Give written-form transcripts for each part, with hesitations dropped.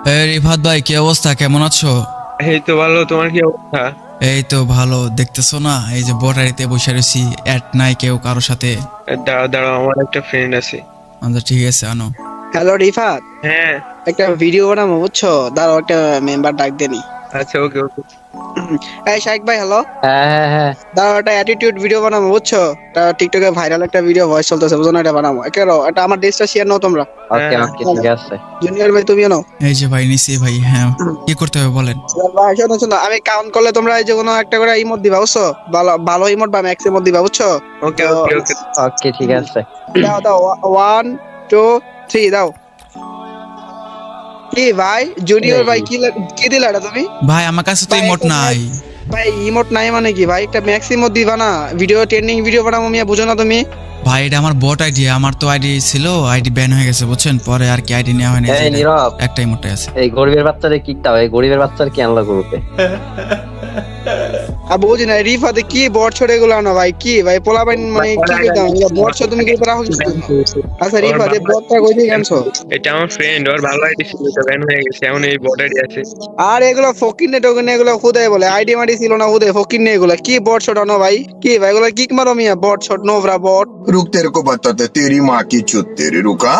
রিফাত ভাই, কি অবস্থা? কেমন আছো? এই তো ভালো, তোমার কি অবস্থা? এই তো ভালো। দেখতেছো না এই যে বর্ডারিতে বসে রয়েছি, অ্যাট নাই কেউ কারোর সাথে। দাঁড়াও দাঁড়াও, আমার একটা ফ্রেন্ড আছে। আচ্ছা ঠিক আছে, আনো। হ্যালো রিফাত, হ্যাঁ। একটা ভিডিও বানাবো বুঝছো, দাঁড়াও একটা মেম্বার ডাক দেনি। আচ্ছা, ওকে ওকে। এই শাইক ভাই, হ্যালো। হ্যাঁ। দাঁড়াও, একটা অ্যাটিটিউড ভিডিও বানাবো বুঝছো, এটা টিকটকে ভাইরাল একটা ভিডিও ভয়েস চলতেছে, বুঝো না? এটা বানাবো একেরো, এটা আমার ডেসটা শেয়ার নাও তোমরা। ওকে ঠিক আছে। জুনিয়র ভাই তুমিও নাও। এই যে ভাই নিছি ভাই। হ্যাঁ, কি করতে হবে বলেন। ভাই শোনো শোনো, আমি কাউন্ট করলে তোমরা এই যে কোনো একটা করে ইমোট দিবা বুঝছো, ভালো ভালো ইমোট বা ম্যাক্স ইমোট দিবা বুঝছো। ওকে ওকে ওকে। ওকে ঠিক আছে। দাও দাও, 1 2 3 দাও। কি ভাই জুনিয়র ভাই, কি দিলা এটা তুমি? ভাই আমার কাছে তো ভাই, ইমোট নাই। ভাই ইমোট নাই মানে কি ভাই? একটা ম্যাক্স ইমোট দিবা না, ভিডিও ট্রেন্ডিং ভিডিও বানাবো মিয়া, বুঝো না তুমি? ভাই এটা আমার বট আইডি, আমার তো আইডি ছিল, আইডি ব্যান হয়ে গেছে বুঝছেন, পরে আর কি আইডি নেওয়া হয়নি। এই নীরব, একটা ইমোটে আছে। এই গরিবের বাচ্চারে কিক দাও, এই গরিবের বাচ্চার কি আনলা গ্রুপে? আর বুঝি না রিফাতে কি বট ছড়ে এগুলো আনো ভাই, কি ভাই পোলা বাইন মানে কি করতাম বট ছড় তুমি কি রাখো কিছু? আচ্ছা রিফাতে বটটা কই থেকে আনছো? এটা আমার ফ্রেন্ড, ওর ভালো আইডি ছিল, এটা ব্যান হয়ে গেছে, এখন এই বর্ডারই আছে। আর এগুলো ফকিনে টোকেন এগুলো খুদাই বলে, আইডি মাইডি ছিল না খুদাই ফকিনে এগুলো কি বট ছড় আনো ভাই? কি ভাই এগুলো কিক মারো মিয়া, বট ছড় নোভরা বট। रुक तेरे को बताते तेरी माँ की चुत तेरी रुका।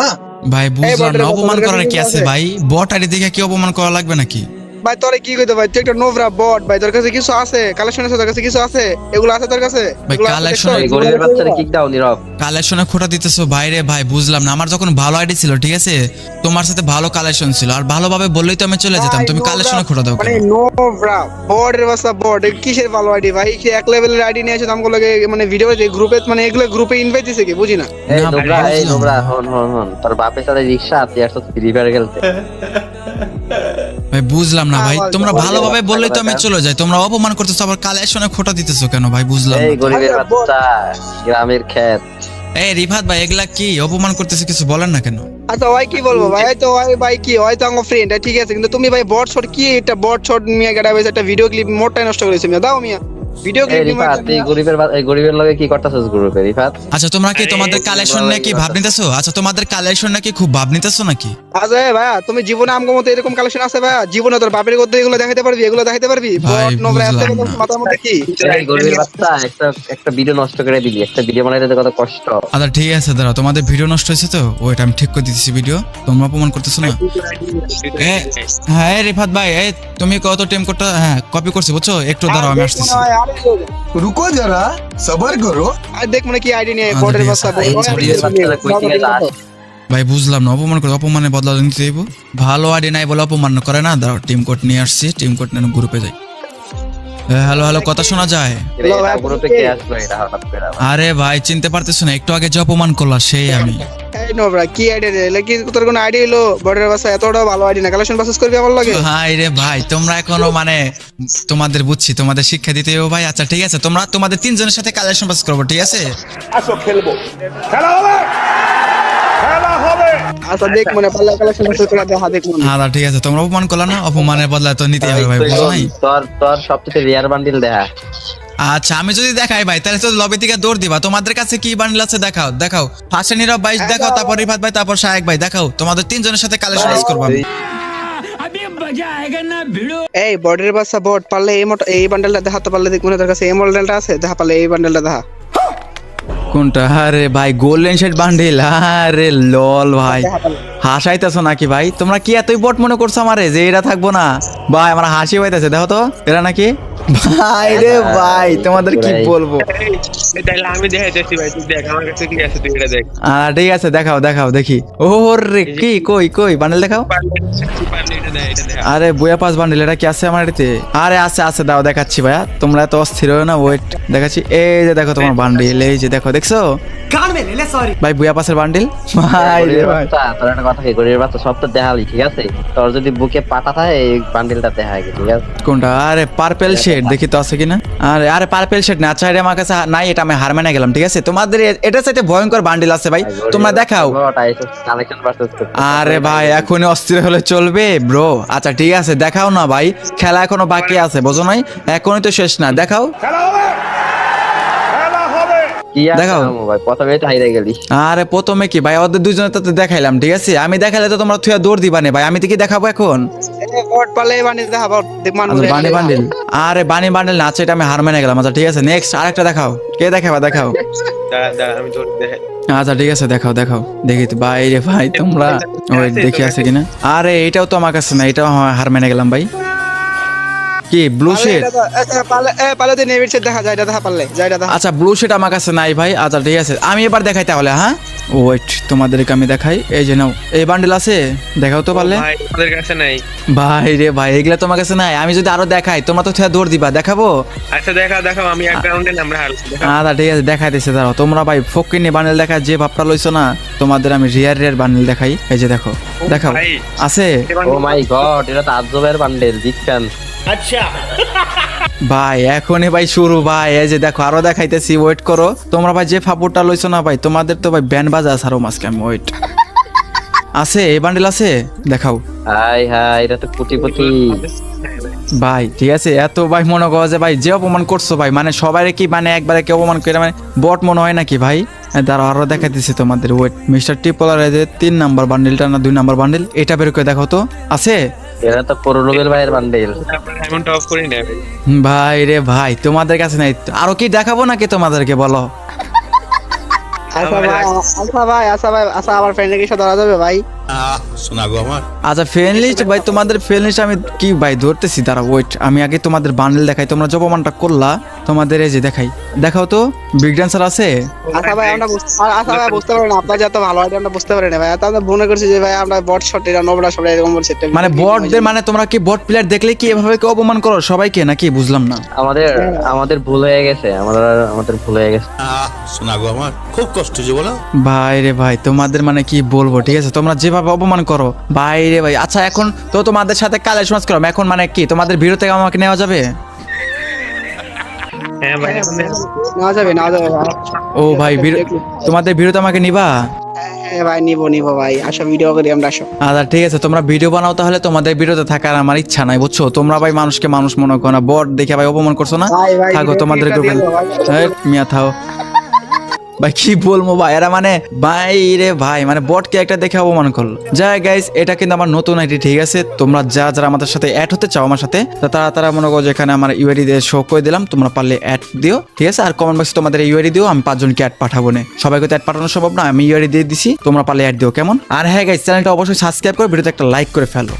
ভাই বুঝলাম বটের না, কথা অপমান বলে করার কি কি আছে আছে? ভাই? বট আইডি দেখে কি অপমান করা লাগবে নাকি? ভাই তোরে কি কইতে ভাই, তুই একটা নোভরা বট ভাই, তোর কাছে কিছু আছে? কালেকশন আছে তোর কাছে কিছু আছে? এগুলো আছে তোর কাছে? ভাই, এগুলো আছে collection দেখছো? এই গরিবের বাচ্চারে কিক দাও নীরব। কালেকশনে খোটা দিতেছো ভাইরে ভাই, বুঝলাম না। আমার যখন ভালো আইডি ছিল ঠিক আছে, তোমার সাথে ভালো কালেকশন ছিল, আর ভালোভাবে বললেই তো আমি চলে যেতাম। তুমি কালেকশনে খোটা দাও মানে কেন? নোভরা বটের বাসা বট, কিসের ভালো আইডি ভাই? কি এক লেভেলের আইডি নিয়ে এসে আমগুলো মানে ভিডিও যে গ্রুপে, মানে এগুলো গ্রুপে ইনভাইট দিছে কি বুঝি না। এই না, নোবরা, ভাই, এই বুঝলাম নোবরা, না। হন তোর বাপের সাথে রিকশা আছে আর তো ফ্রি ফায়ার খেলতে। ভাই বুঝলাম না ভাই, আমার তোমরা জবাব ভালোভাবে দাও, বললেই তো আমি দাও। চলে যাই, তোমরা অপমান করতেছো, আবার কালেকশনে খোটা দিতেছো কেন ভাই? বুঝলাম এই না। গরিবের আচ্ছা, বাচ্চা, গ্রামের ক্ষেত। এই রিফাত ভাই, এগুলা কি অপমান করতেছে? কিছু বলেন না কেন? আচ্ছা ভাই কি বলবো ভাই, তো ভাই কি হয়তো আমার ফ্রেন্ড ঠিক আছে, কিন্তু তুমি ভাই বট শট কি এটা বট শট মিয়া গেটা হইছে, একটা ভিডিও ক্লিপ মোটটাই নষ্ট করেছে মিয়া, দাও মিয়া ভিডিও এই ক্লিপ রিফাত, এই গরিবের লগে কি করতেছস গ্রুপে রিফাত? আচ্ছা তোমরা কি আরে, তোমাদের কালেকশন নিয়ে কি ভাব নিতেছো? আচ্ছা তোমাদের কালেকশন নাকি খুব ভাব নিতেছো নাকি? আচ্ছা ভাই তুমি জীবনে আমগো মতো এরকম কালেকশন আছে ভাই? জীবনে তোর বাপের করতে এগুলো দেখাইতে পারবি? এগুলো দেখাইতে পারবি? ভাই, বট নোংরা এত বুঝলাম না। মাথার মধ্যে কি? এই গরিবের বাচ্চা, একটা ভিডিও নষ্ট করে দিলি, একটা ভিডিও বানাইতে কত কষ্ট। আচ্ছা ঠিক আছে, দাঁড়াও, তোমাদের ভিডিও নষ্ট হয়েছে তো, ওইটা আমি ঠিক করে দিতেছি ভিডিও। তোমরা অপমান করতেছো না। হ্যাঁ এই রিফাত ভাই, এই তুমি কত টিম করতে, হ্যাঁ কপি করছি বুঝছো, একটু দাঁড়াও আমি আসতেছি। रुको जरा सबर करो। আর দেখ মানে কি আইডি নিয়ে আচ্ছা, বটের ঠিক বাচ্চা আছে। এই গরিবের বাচ্চারা কই থেকে যাস? ভাই বুঝলাম না, অপমান করে অপমানে বদলা নিতে দেবো? ভালো আইডি নাই বলে অপমান করে না। দাঁড়াও, টিম কোড নিয়ে আসছি, টিম কোড নিয়ে গ্রুপে যাই। হ্যালো হ্যালো, কথা শোনা যায়? এটা গ্রুপে কে আসলো এটা হঠাৎ করে? আরে ভাই চিনতে পারতেছো না? একটু আগে যে অপমান করলা সেই আমি। এই নোবরা কি আইডি রে, লাগি তোর কোন আইডি হলো? বটের বাচ্চা এতটা ভালো আইডি না, কালেকশন বাসেস করবি আমার লাগে? হাই রে ভাই, তোমরা এখনো মানে তোমাদের বুঝছি, তোমাদের শিক্ষা দিতে হবে ভাই। আচ্ছা ঠিক আছে, তোমরা তোমাদের তিনজনের সাথে কালেকশন পাস করবো, ঠিক আছে? আচ্ছা দেখ মানে পাল্লা কালেকশন বাসেস করে দেখা দেখ মনে। হ্যাঁ ঠিক আছে, তোমরা অপমান করলা না, অপমানের বদলা তো নিতে হবে ভাই, বুঝো নাই? তোর সবচেয়ে রিয়ার বান্ডিল দেখা। আচ্ছা আমি যদি দেখাই ভাই, তাহলে তো লবি থেকে দৌড় দিবা। তোমাদের কাছে কি বান্ডেল আছে দেখাও, দেখাও। ফার্স্টে নীরব ভাই দেখাও, তারপর রিফাত ভাই, তারপর শায়েক ভাই দেখাও। তোমাদের তিনজনের সাথে কালেকশন পাস করবো আমি। এই বটের বাচ্চা বট, পারলে এই বান্ডেলটা দেখাতে পারলে দেখ মনে তোর কাছে এই মডেলটা আছে, দেখা পারলে এই বান্ডেলটা দেখা। কোনটা? আরে ভাই গোল্ডেন শেড বান্ডেল, আরে লল ভাই, হাসাইতেছো নাকি ভাই? তোমরা কি এতই বট মনে করছো আমারে যে এরা থাকবো না? ভাই আমার হাসি পাইতেছে, দেখো তো এরা নাকি। ভাই রে ভাই, তোমাদের কি বলবো। তাহলে আমি দেখাইতেছি ভাই, তুই দেখ আমার কাছে কি আছে, তুই এটা দেখ। ঠিক আছে, দেখাও দেখাও দেখি। ও রে কি, কই কই বান্ডেল দেখাও। এটা দেখ, এটা দেখ। আরে বইয়া পাস বান্ডেল, এটা কি আছে আমার এটাতে? আরে আছে আছে, দাও দেখাচ্ছি ভাইয়া, তোমরা এত অস্থির হও না, ওয়েট দেখাচ্ছি। এই যে দেখো তোমার বান্ডেল, এই যে দেখো, দেখছো ভাই বইয়া পাসের বান্ডেল। ভাই রে গরিবের ভাই, বাচ্চা, তোর একটা কথা কি, গরিবের বাচ্চা সব তো দেখালি ঠিক আছে, তোর যদি বুকে পাটা থাকে এই বান্ডিলটা দেখা আগে ঠিক আছে। কোনটা? আরে পার্পেল শেড দেখি তো আছে কিনা। আরে আরে পার্পেল শেড না, আচ্ছা এটা আমার কাছে নাই, এটা আমি হার মেনে গেলাম, ঠিক আছে? তোমাদের এটার সাথে ভয়ঙ্কর বান্ডেল আছে ভাই, তোমরা দেখাও। কালেকশন ভার্সেস আরে ভাই এখনই অস্থির হলে চলবে ব্রো? আচ্ছা ঠিক আছে, দেখাও না ভাই, খেলা এখনো বাকি আছে, বোঝো নাই? এখনই তো শেষ না, দেখাও। কি আর দেখাও। কাম ভাই, প্রথমে তো হাইরে গেলি। আরে প্রথমে কি ভাই ওদের দুজনের তো দেখাইলাম, ঠিক আছে? আমি দেখাইলে তো তোমরা থুয়া দৌড় দিবা না ভাই, আমি তো কি দেখাবো এখন? বট পালে বান্ডিল দেখা বট মানুষ আচ্ছা, বানি বান্ডিল, আরে বানি বান্ডিল না, আচ্ছা এটা আমি হার মেনে গেলাম। আচ্ছা ঠিক আছে, নেক্সট আরেকটা দেখাও। কে দেখাবা? দেখাও। দাঁড়া আমি ধরে দেখাই। আচ্ছা ঠিক আছে, দেখাও দেখাও, দেখি তো ভাই রে ভাই তোমরা। ওই দেখি আছে কিনা। আরে এটাও তো আমার কাছে না, এটাও হার মেনে গেলাম ভাই। কি ব্লু শেড? পালে তো নেভির সেট দেখা যায়, এটা দেখা পারলে যাইটা দেখা। আচ্ছা ব্লু শেড আমার কাছে নাই ভাই। আচ্ছা ঠিক আছে, আমি এবার দেখাই তাহলে। হ্যাঁ ওয়েট, তোমাদেরকে আমি দেখাই। এই যে নাও, এই বান্ডেল আছে, দেখাও তো পারলে। ভাই আমাদের কাছে নাই। ভাই রে ভাই, এগুলা তোমার কাছে নাই। আমি যদি আরো দেখাই তোমরা তো থুয়া দৌড় দিবা। দেখাবো? আচ্ছা দেখাও আমি এক রাউন্ডে আমরা হারছি। আচ্ছা ঠিক আছে, দেখাইতেছে দাঁড়াও। তোমরা ভাই ফকিনি বান্ডেল দেখা যে ভাবটা লইছো না, তোমাদের আমি রিয়ার বান্ডেল দেখাই। এই যে দেখো, দেখাও ভাই আছে। ও মাই গড, এটা তো আজবের বান্ডেল, বিগ ফ্যান। ভাই এখনই ভাই শুরু ভাই। এই যে দেখো, আরো দেখাইতেছি, ওয়েট করো। তোমরা ভাই যে ফাপুরটা লইছো না ভাই, তোমাদের তো ভাই ব্যান্ড বাজা আরো মাসকে। আমি ওয়েট আছে, এই বান্ডেল আছে, দেখাও হাই হাই, এটা তো কোটিপতি। ভাই। ঠিক আছে, এত ভাই মনে করো যে ভাই যে অপমান করছো ভাই, মানে সবাই কি মানে একবারে কি অপমান করে মানে বট মনে হয় নাকি ভাই? দাঁড়াও আরো দেখাইতেছি তোমাদের, ওয়েট। মিস্টার টিপলার এই যে 3 নাম্বার বান্ডেলটা না 2 নাম্বার বান্ডেল, এটা বের করে দেখাও তো। আছে এটা তো পরলোকের ভাইয়ের বান্ডেল। ডায়মন্ড অফ করি না ভাই। ভাই রে ভাই, তোমাদের কাছে নাই। আরো কি দেখাবো নাকি তোমাদেরকে, বলো? আচ্ছা আমার ফ্রেন্ডের কিছু ধরা যাবে ভাই? আচ্ছা ফ্রেন্ড লিস্ট ভাই, তোমাদের ফ্রেন্ড লিস্ট আমি কি ভাই ধরতেছি, দাঁড়া ওয়েট। আমি আগে তোমাদের বান্ডেল দেখাই, তোমরা যে অপমানটা করলা তোমাদের এই যে দেখাই। দেখাও তো, বিগ ডান্সার আছে। আচ্ছা ভাই আমরা বুঝতে পারি না, আপনার যত ভালো আইডিয়া আমরা বুঝতে পারি না ভাই। তা আমরা মনে করছি যে ভাই আমরা বট শট এরা নোবরা সব এরকম বলছে। মানে বটদের মানে তোমরা কি বট প্লেয়ার দেখলে কি এভাবে কি অপমান করো সবাইকে নাকি? বুঝলাম না। আমাদের ভুল হয়ে গেছে, আমাদের ভুল হয়ে গেছে। শোনা গো আমার খুব কষ্ট যে বলো। ভাই রে ভাই, তোমাদের মানে কি বলবো, ঠিক আছে? তোমরা যেভাবে অপমান করো ভাই রে ভাই। আচ্ছা এখন তো তোমাদের সাথে কালে সমাজ করলাম, এখন মানে কি তোমাদের ভিডিও থেকে আমাকে নেওয়া যাবে? হ্যাঁ ভাই নেওয়া যাবে ভাই। ও ভাই তোমাদের ভিডিওতে আমাকে নিবা? হ্যাঁ ভাই নিবো ভাই, আসো ভিডিও করি আমরা আসো। আচ্ছা ঠিক আছে, তোমরা ভিডিও বানাও তাহলে। তোমাদের ভিডিওতে থাকার আমার ইচ্ছা নাই, বুঝছো? তোমরা ভাই মানুষকে মানুষ মনে করো না, বট দেখে ভাই অপমান করছো না। ভাই, থাকো ভিডিও তোমাদের ক্লিপটা গ্রুপে। দিয়ে দাও ভাই। মিয়া থাও ভাই, কি বলবো ভাই, এরা মানে ভাই রে ভাই মানে বটকে একটা দেখে অপমান করলো। যাই গাইস, এটা কিন্তু আমার নতুন আইডি, ঠিক আছে? তোমরা যারা আমাদের সাথে অ্যাড হতে চাও আমার সাথে, তারা মনে করো যেখানে আমার ইউআইডি দিয়ে শো করে দিলাম, তোমরা পারলে অ্যাড দিও, ঠিক আছে? আর কমেন্ট বক্সে তোমাদের ইউআইডি দিও, আমি 5 জনকে অ্যাড পাঠাবো না। সবাইকে তো অ্যাড পাঠানো সম্ভব না, আমি ইউআইডি দিয়ে দিছি, তোমরা পারলে অ্যাড দিও, কেমন? আর হ্যাঁ গাইস, চ্যানেলটা অবশ্যই সাবস্ক্রাইব করে ভিডিওতে একটা লাইক করে ফেলো।